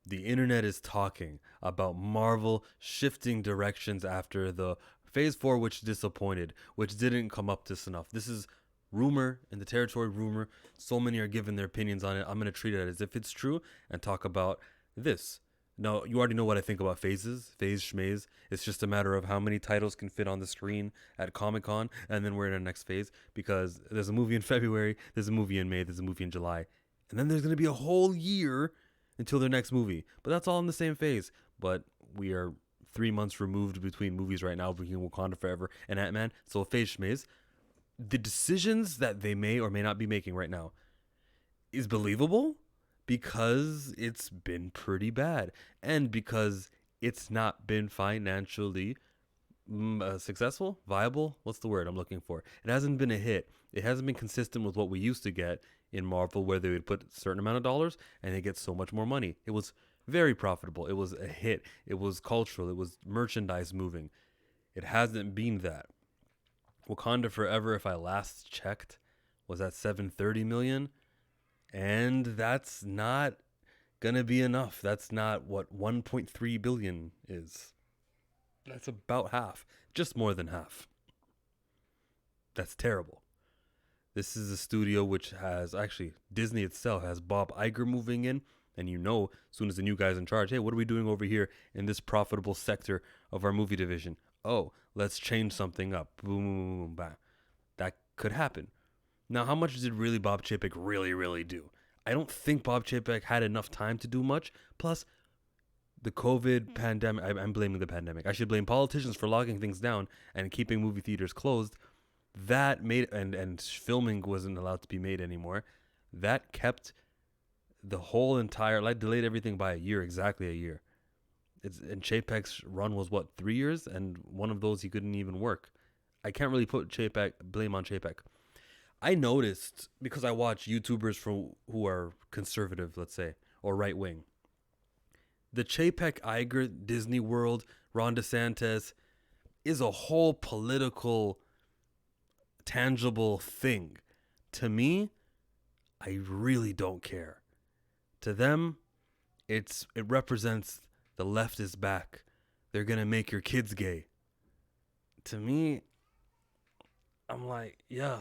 The internet is talking about Marvel shifting directions after the Phase 4, which disappointed, which didn't come up to snuff. This is rumor in the territory rumor. So many are giving their opinions on it. I'm going to treat it as if it's true and talk about this. Now, you already know what I think about phases, phase schmaze. It's just a matter of how many titles can fit on the screen at Comic Con, and then we're in our next phase because there's a movie in February, there's a movie in May, there's a movie in July, and then there's going to be a whole year until their next movie. But that's all in the same phase. But we are 3 months removed between movies right now, between Wakanda Forever and Ant-Man, so a phase schmaze. The decisions that they may or may not be making right now is believable because it's been pretty bad and because it's not been financially successful, viable. What's the word I'm looking for? It hasn't been a hit. It hasn't been consistent with what we used to get in Marvel, where they would put a certain amount of dollars and they get so much more money. It was very profitable. It was a hit. It was cultural. It was merchandise moving. It hasn't been that. Wakanda Forever, if I last checked, was at 730 million, and that's not gonna be enough. That's not what 1.3 billion is. That's about half, just more than half. That's terrible. This is a studio which has actually Disney itself has Bob Iger moving in, and as soon as the new guy's in charge, hey, what are we doing over here in this profitable sector of our movie division? Oh, let's change something up. Boom, boom, boom, bam. That could happen. Now, how much did really Bob Chapek really do? I don't think Bob Chapek had enough time to do much. Plus, the COVID pandemic, I'm blaming the pandemic. I should blame politicians for locking things down and keeping movie theaters closed. That made, and filming wasn't allowed to be made anymore. That kept the whole entire, delayed everything by a year, exactly a year. And Chapek's run was what, 3 years? And one of those he couldn't even work. I can't really put blame on Chapek. I noticed, because I watch YouTubers who are conservative, let's say, or right wing. The Chapek Iger Disney World, Ron DeSantis, is a whole political, tangible thing. To me, I really don't care. To them, it represents the left is back. They're gonna make your kids gay. To me, I'm like, yeah,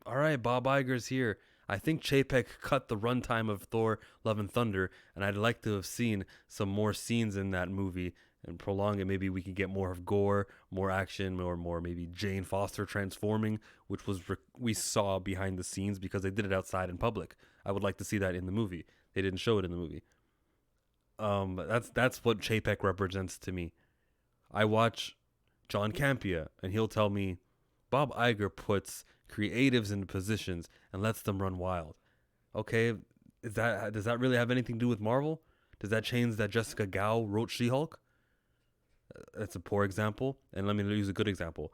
all right, Bob Iger's here. I think Chapek cut the runtime of Thor: Love and Thunder, and I'd like to have seen some more scenes in that movie and prolong it. Maybe we could get more of gore, more action, or more maybe Jane Foster transforming, which was we saw behind the scenes because they did it outside in public. I would like to see that in the movie. They didn't show it in the movie. That's what Chapek represents to me. I watch John Campea, and he'll tell me Bob Iger puts creatives into positions and lets them run wild. Okay, does that really have anything to do with Marvel? Does that change that Jessica Gao wrote She-Hulk? That's a poor example, and let me use a good example.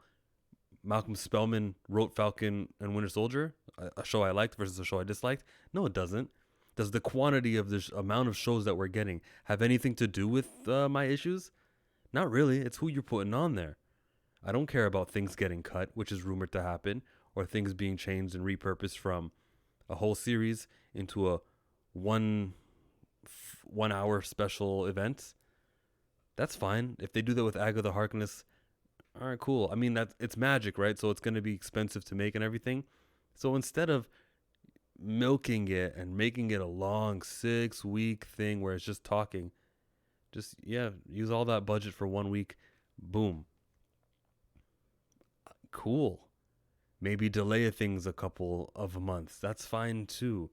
Malcolm Spellman wrote Falcon and Winter Soldier, a show I liked versus a show I disliked. No, it doesn't. Does the quantity of the amount of shows that we're getting have anything to do with my issues? Not really. It's who you're putting on there. I don't care about things getting cut, which is rumored to happen, or things being changed and repurposed from a whole series into a 1 hour special event. That's fine. If they do that with Agatha Harkness, all right, cool. I mean, it's magic, right? So it's going to be expensive to make and everything. So instead of milking it and making it a long 6-week thing where it's just talking, use all that budget for 1 week. Boom. Cool. Maybe delay things a couple of months. That's fine too.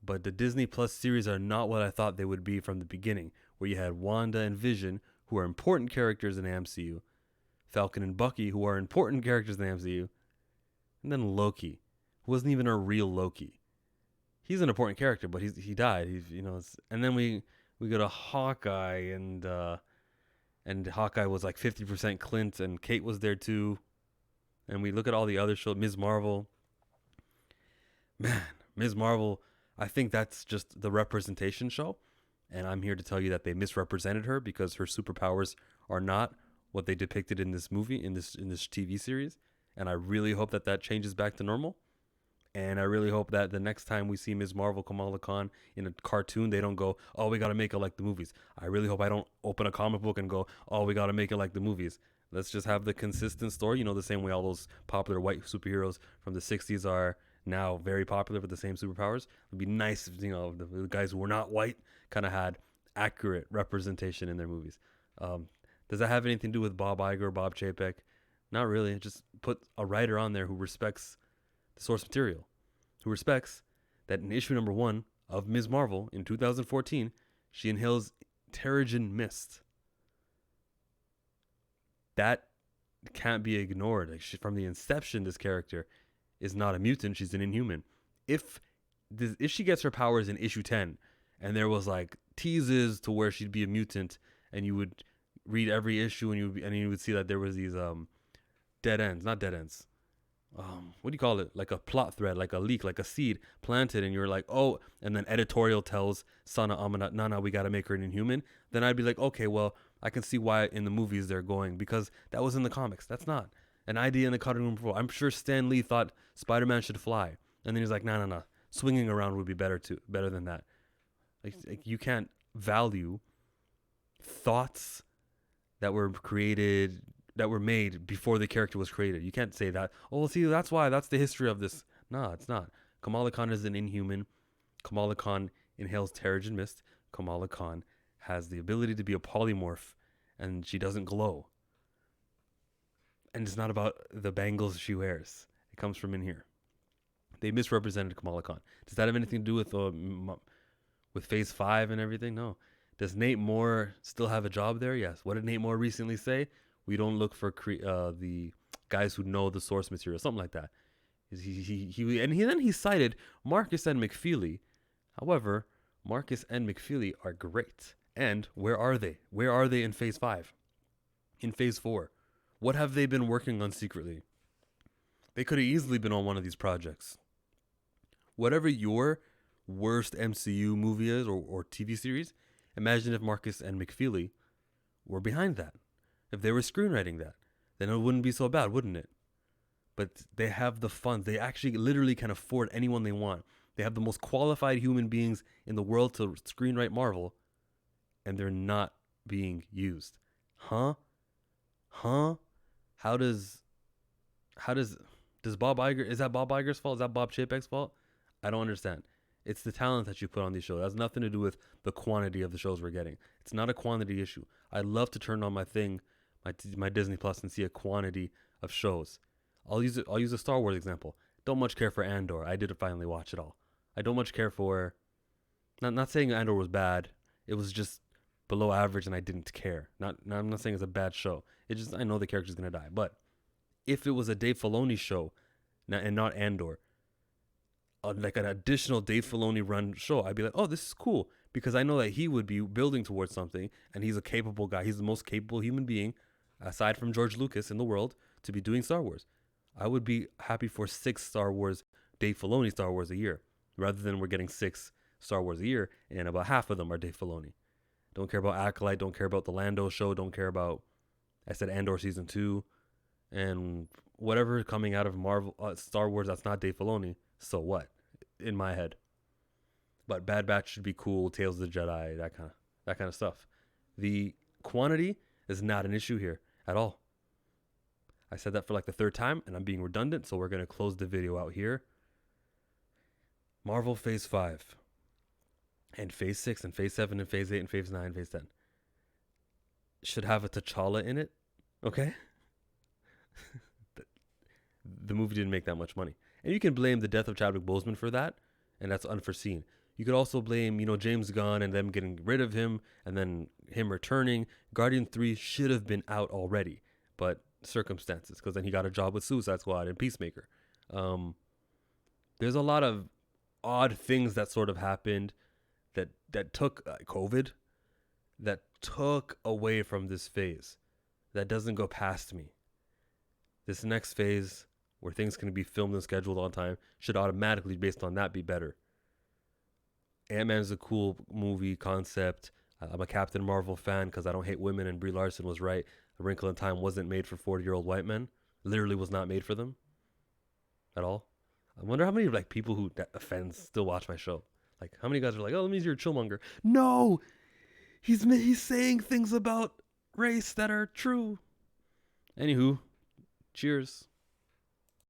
But the Disney Plus series are not what I thought they would be from the beginning, where you had Wanda and Vision, who are important characters in the MCU, Falcon and Bucky, who are important characters in the MCU, and then Loki, who wasn't even a real Loki. He's an important character, but he died. And then we go to Hawkeye, and Hawkeye was like 50% Clint, and Kate was there too. And we look at all the other shows, Ms. Marvel. Man, Ms. Marvel, I think that's just the representation show. And I'm here to tell you that they misrepresented her because her superpowers are not what they depicted in this movie, in this TV series. And I really hope that changes back to normal. And I really hope that the next time we see Ms. Marvel Kamala Khan in a cartoon, they don't go, oh, we got to make it like the movies. I really hope I don't open a comic book and go, oh, we got to make it like the movies. Let's just have the consistent story, the same way all those popular white superheroes from the 60s are now very popular with the same superpowers. It'd be nice if, the guys who were not white kind of had accurate representation in their movies. Does that have anything to do with Bob Iger or Bob Chapek? Not really. Just put a writer on there who respects the source material, who respects that in issue number 1 of Ms. Marvel in 2014, she inhales Terrigen mist. That can't be ignored. Like from the inception, this character is not a mutant. She's an inhuman. If she gets her powers in issue 10, and there was like teases to where she'd be a mutant, and you would read every issue, and you would see that there was these dead ends, not dead ends. What do you call it? Like a plot thread, like a leak, like a seed planted, and you're like, oh, and then editorial tells Sana Amanat, no, we got to make her an inhuman. Then I'd be like, okay, well, I can see why in the movies they're going, because that was in the comics. That's not an idea in the cutting room floor. I'm sure Stan Lee thought Spider-Man should fly, and then he's like, no, swinging around would be better than that. Like you can't value thoughts that were created, that were made before the character was created. You can't say that, oh, see, that's why, that's the history of this. No, it's not. Kamala Khan is an inhuman. Kamala Khan inhales Terrigen mist. Kamala Khan has the ability to be a polymorph, and she doesn't glow. And it's not about the bangles she wears. It comes from in here. They misrepresented Kamala Khan. Does that have anything to do with Phase 5 and everything? No. Does Nate Moore still have a job there? Yes. What did Nate Moore recently say? We don't look for the guys who know the source material, something like that. Then he cited Marcus and McFeely. However, Marcus and McFeely are great. And where are they? Where are they in Phase 5? In Phase 4? What have they been working on secretly? They could have easily been on one of these projects. Whatever your worst MCU movie is or TV series, imagine if Marcus and McFeely were behind that. If they were screenwriting that, then it wouldn't be so bad, wouldn't it? But they have the funds. They actually literally can afford anyone they want. They have the most qualified human beings in the world to screenwrite Marvel, and they're not being used. Huh? How does Bob Iger, is that Bob Iger's fault? Is that Bob Chapek's fault? I don't understand. It's the talent that you put on these shows. It has nothing to do with the quantity of the shows we're getting. It's not a quantity issue. I'd love to turn on my Disney Plus and see a quantity of shows. I'll use a Star Wars example. Don't much care for Andor. I did finally watch it all. I don't much care for, not saying Andor was bad. It was just below average and I didn't care. I'm not saying it's a bad show. It's just I know the character's going to die. But if it was a Dave Filoni show and not Andor, like an additional Dave Filoni run show, I'd be like, oh, this is cool, because I know that he would be building towards something, and he's a capable guy. He's the most capable human being, aside from George Lucas, in the world, to be doing Star Wars. I would be happy for 6 Dave Filoni Star Wars a year, rather than we're getting 6 Star Wars a year, and about half of them are Dave Filoni. Don't care about Acolyte, don't care about the Lando show, don't care about, I said Andor Season 2, and whatever coming out of Marvel, Star Wars that's not Dave Filoni, so what? In my head. But Bad Batch should be cool, Tales of the Jedi, that kind of stuff. The quantity is not an issue here at all. I said that for like the 3rd time, and I'm being redundant, so we're going to close the video out here. Marvel Phase 5, and Phase 6, and Phase 7, and Phase 8, and Phase 9, and Phase 10 should have a T'Challa in it, okay? The movie didn't make that much money. And you can blame the death of Chadwick Boseman for that, and that's unforeseen. You could also blame, James Gunn and them getting rid of him, and then him returning. Guardian 3 should have been out already, but circumstances, because then he got a job with Suicide Squad and Peacemaker. There's a lot of odd things that sort of happened that took COVID, that took away from this phase, that doesn't go past me. This next phase, where things can be filmed and scheduled on time, should automatically, based on that, be better. Ant-Man is a cool movie concept. I'm a Captain Marvel fan because I don't hate women, and Brie Larson was right. A Wrinkle in Time wasn't made for 40-year-old white men. Literally was not made for them at all. I wonder how many like people who that offends still watch my show. Like how many guys are like, oh, that means you're a chillmonger. No, he's saying things about race that are true. Anywho, cheers.